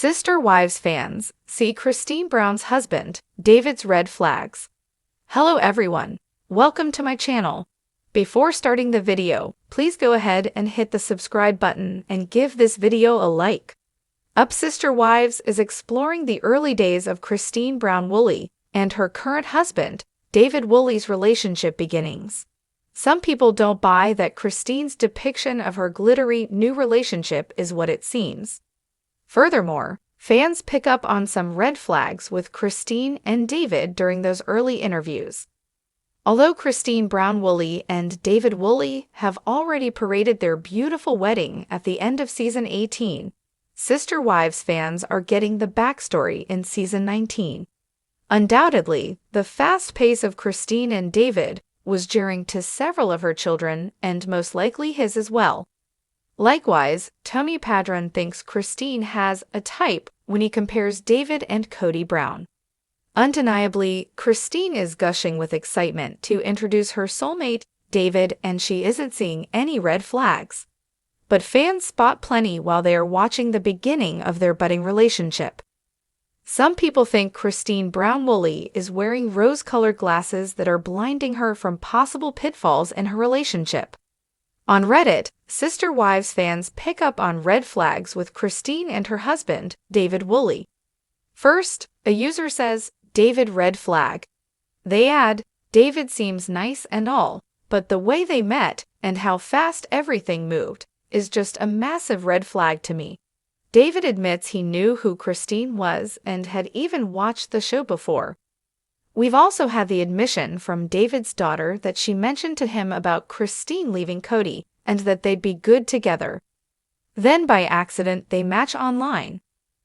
Sister Wives fans, see Christine Brown's husband, David's red flags. Hello everyone, welcome to my channel. Before starting the video, please go ahead and hit the subscribe button and give this video a like. Sister Wives is exploring the early days of Christine Brown Woolley and her current husband, David Woolley's relationship beginnings. Some people don't buy that Christine's depiction of her glittery new relationship is what it seems. Furthermore, fans pick up on some red flags with Christine and David during those early interviews. Although Christine Brown Woolley and David Woolley have already paraded their beautiful wedding at the end of Season 18, Sister Wives fans are getting the backstory in Season 19. Undoubtedly, the fast pace of Christine and David was jarring to several of her children and most likely his as well. Likewise, Tommy Padron thinks Christine has a type when he compares David and Kody Brown. Undeniably, Christine is gushing with excitement to introduce her soulmate, David, and she isn't seeing any red flags. But fans spot plenty while they are watching the beginning of their budding relationship. Some people think Christine Brown Woolley is wearing rose-colored glasses that are blinding her from possible pitfalls in her relationship. On Reddit, Sister Wives fans pick up on red flags with Christine and her husband, David Woolley. First, a user says, "David red flag." They add, "David seems nice and all, but the way they met and how fast everything moved is just a massive red flag to me." David admits he knew who Christine was and had even watched the show before. We've also had the admission from David's daughter that she mentioned to him about Christine leaving Kody and that they'd be good together. Then by accident they match online.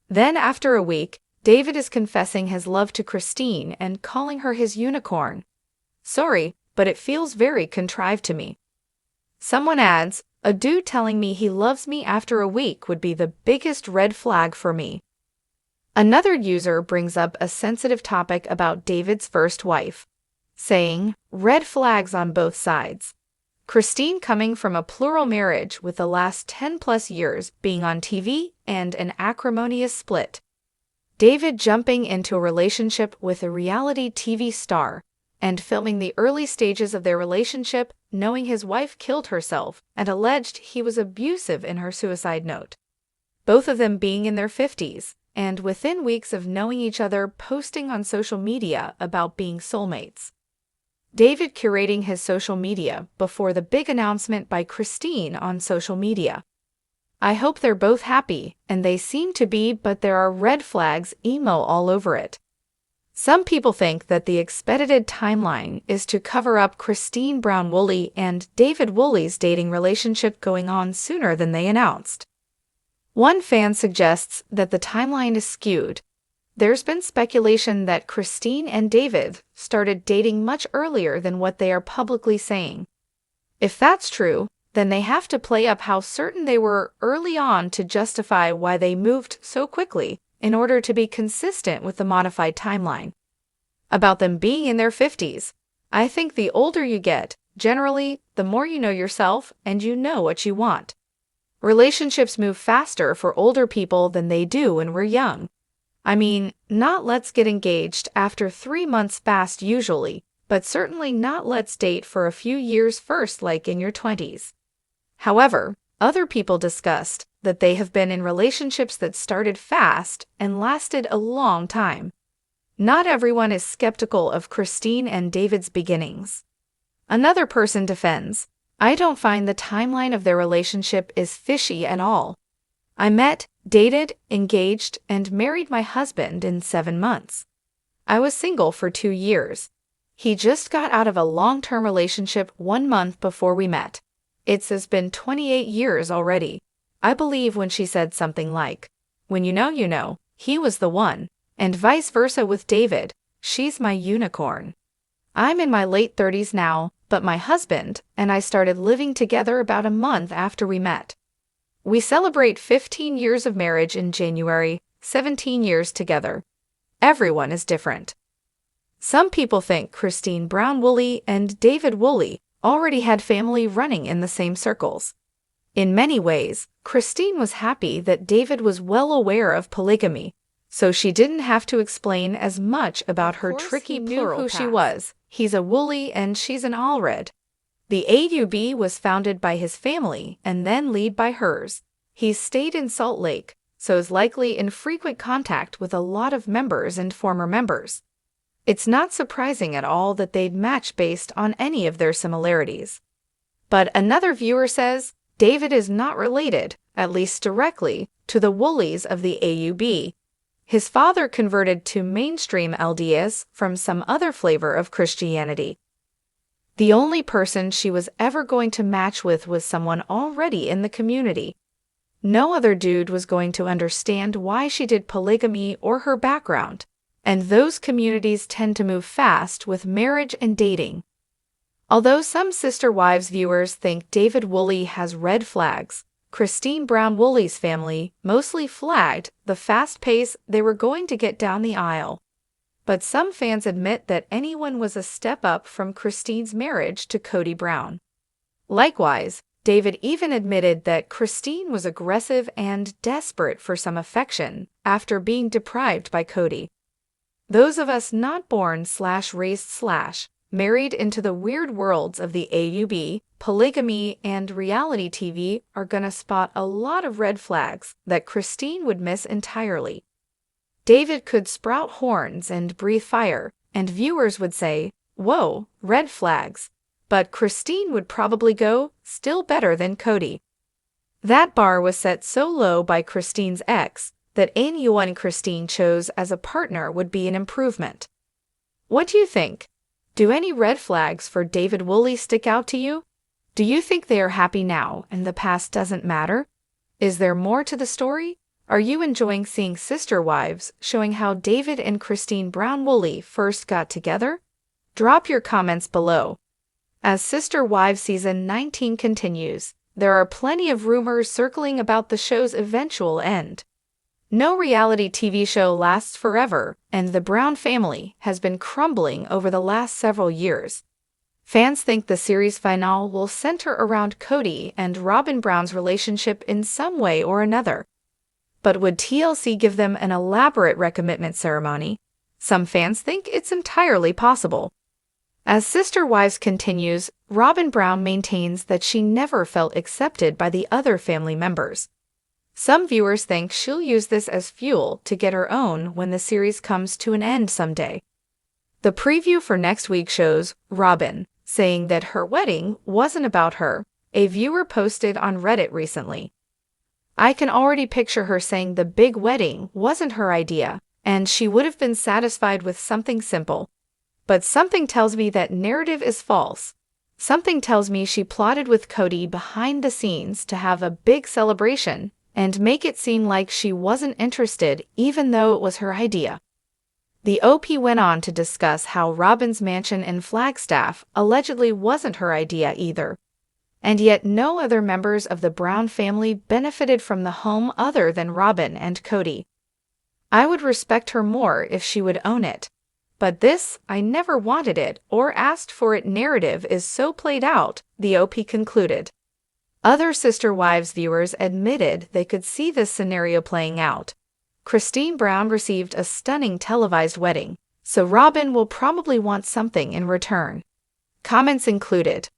Then after a week, David is confessing his love to Christine and calling her his unicorn. Sorry, but it feels very contrived to me. Someone adds, "A dude telling me he loves me after a week would be the biggest red flag for me." Another user brings up a sensitive topic about David's first wife, saying, "Red flags on both sides." Christine coming from a plural marriage with the last 10+ years being on TV and an acrimonious split. David jumping into a relationship with a reality TV star and filming the early stages of their relationship knowing his wife killed herself and alleged he was abusive in her suicide note. Both of them being in their 50s, and within weeks of knowing each other posting on social media about being soulmates. David curating his social media before the big announcement by Christine on social media. I hope they're both happy, and they seem to be, but there are red flags emo all over it. Some people think that the expedited timeline is to cover up Christine Brown Woolley and David Woolley's dating relationship going on sooner than they announced. One fan suggests that the timeline is skewed. There's been speculation that Christine and David started dating much earlier than what they are publicly saying. If that's true, then they have to play up how certain they were early on to justify why they moved so quickly in order to be consistent with the modified timeline. About them being in their 50s, I think the older you get, generally, the more you know yourself and you know what you want. Relationships move faster for older people than they do when we're young. I mean, not let's get engaged after 3 months fast usually, but certainly not let's date for a few years first like in your 20s. However, other people discussed that they have been in relationships that started fast and lasted a long time. Not everyone is skeptical of Christine and David's beginnings. Another person defends, "I don't find the timeline of their relationship is fishy at all. I met, dated, engaged, and married my husband in 7 months. I was single for 2 years. He just got out of a long-term relationship 1 month before we met. It's been 28 years already." I believe when she said something like, "When you know, he was the one," and vice versa with David, "She's my unicorn." I'm in my late 30s now, but my husband and I started living together about a month after we met. We celebrate 15 years of marriage in January, 17 years together. Everyone is different. Some people think Christine Brown Woolley and David Woolley already had family running in the same circles. In many ways, Christine was happy that David was well aware of polygamy, so she didn't have to explain as much about her tricky plural who she was. He's a Woolley and she's an Allred. The AUB was founded by his family and then led by hers. He stayed in Salt Lake, so is likely in frequent contact with a lot of members and former members. It's not surprising at all that they'd match based on any of their similarities. But another viewer says David is not related, at least directly, to the Woolleys of the AUB. His father converted to mainstream LDS from some other flavor of Christianity. The only person she was ever going to match with was someone already in the community. No other dude was going to understand why she did polygamy or her background, and those communities tend to move fast with marriage and dating. Although some Sister Wives viewers think David Woolley has red flags, Christine Brown Woolley's family mostly flagged the fast pace they were going to get down the aisle. But some fans admit that anyone was a step up from Christine's marriage to Kody Brown. Likewise, David even admitted that Christine was aggressive and desperate for some affection after being deprived by Kody. Those of us not born/raised/ married into the weird worlds of the AUB, polygamy, and reality TV are gonna spot a lot of red flags that Christine would miss entirely. David could sprout horns and breathe fire, and viewers would say, "Whoa, red flags." But Christine would probably go, "Still better than Kody." That bar was set so low by Christine's ex that anyone Christine chose as a partner would be an improvement. What do you think? Do any red flags for David Woolley stick out to you? Do you think they are happy now and the past doesn't matter? Is there more to the story? Are you enjoying seeing Sister Wives showing how David and Christine Brown Woolley first got together? Drop your comments below. As Sister Wives Season 19 continues, there are plenty of rumors circling about the show's eventual end. No reality TV show lasts forever, and the Brown family has been crumbling over the last several years. Fans think the series finale will center around Kody and Robyn Brown's relationship in some way or another. But would TLC give them an elaborate recommitment ceremony? Some fans think it's entirely possible. As Sister Wives continues, Robyn Brown maintains that she never felt accepted by the other family members. Some viewers think she'll use this as fuel to get her own when the series comes to an end someday. The preview for next week shows Robyn saying that her wedding wasn't about her, a viewer posted on Reddit recently. I can already picture her saying the big wedding wasn't her idea, and she would have been satisfied with something simple. But something tells me that narrative is false. Something tells me she plotted with Kody behind the scenes to have a big celebration and make it seem like she wasn't interested even though it was her idea. The OP went on to discuss how Robyn's mansion in Flagstaff allegedly wasn't her idea either. And yet no other members of the Brown family benefited from the home other than Robyn and Kody. I would respect her more if she would own it. But this, "I never wanted it or asked for it" narrative is so played out, the OP concluded. Other Sister Wives viewers admitted they could see this scenario playing out. Christine Brown received a stunning televised wedding, so Robyn will probably want something in return. Comments included,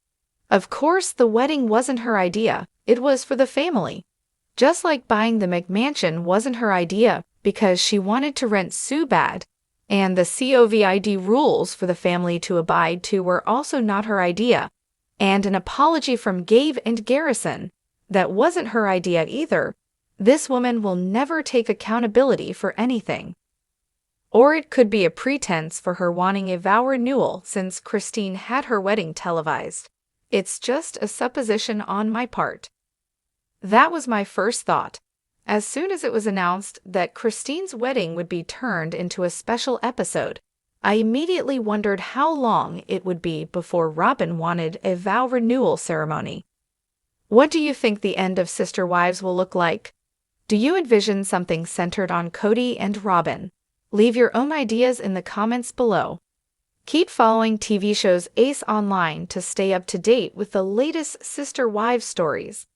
"Of course the wedding wasn't her idea, it was for the family. Just like buying the McMansion wasn't her idea because she wanted to rent so bad, and the COVID rules for the family to abide to were also not her idea. And an apology from Gabe and Garrison. That wasn't her idea either. This woman will never take accountability for anything." Or it could be a pretense for her wanting a vow renewal since Christine had her wedding televised. It's just a supposition on my part. That was my first thought. As soon as it was announced that Christine's wedding would be turned into a special episode, I immediately wondered how long it would be before Robyn wanted a vow renewal ceremony. What do you think the end of Sister Wives will look like? Do you envision something centered on Kody and Robyn? Leave your own ideas in the comments below. Keep following TV shows Ace Online to stay up to date with the latest Sister Wives stories.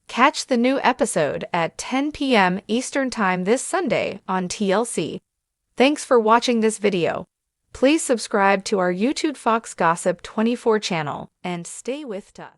Catch the new episode at 10 p.m. Eastern Time this Sunday on TLC. Thanks for watching this video. Please subscribe to our YouTube Fox Gossip 24 channel and stay with us.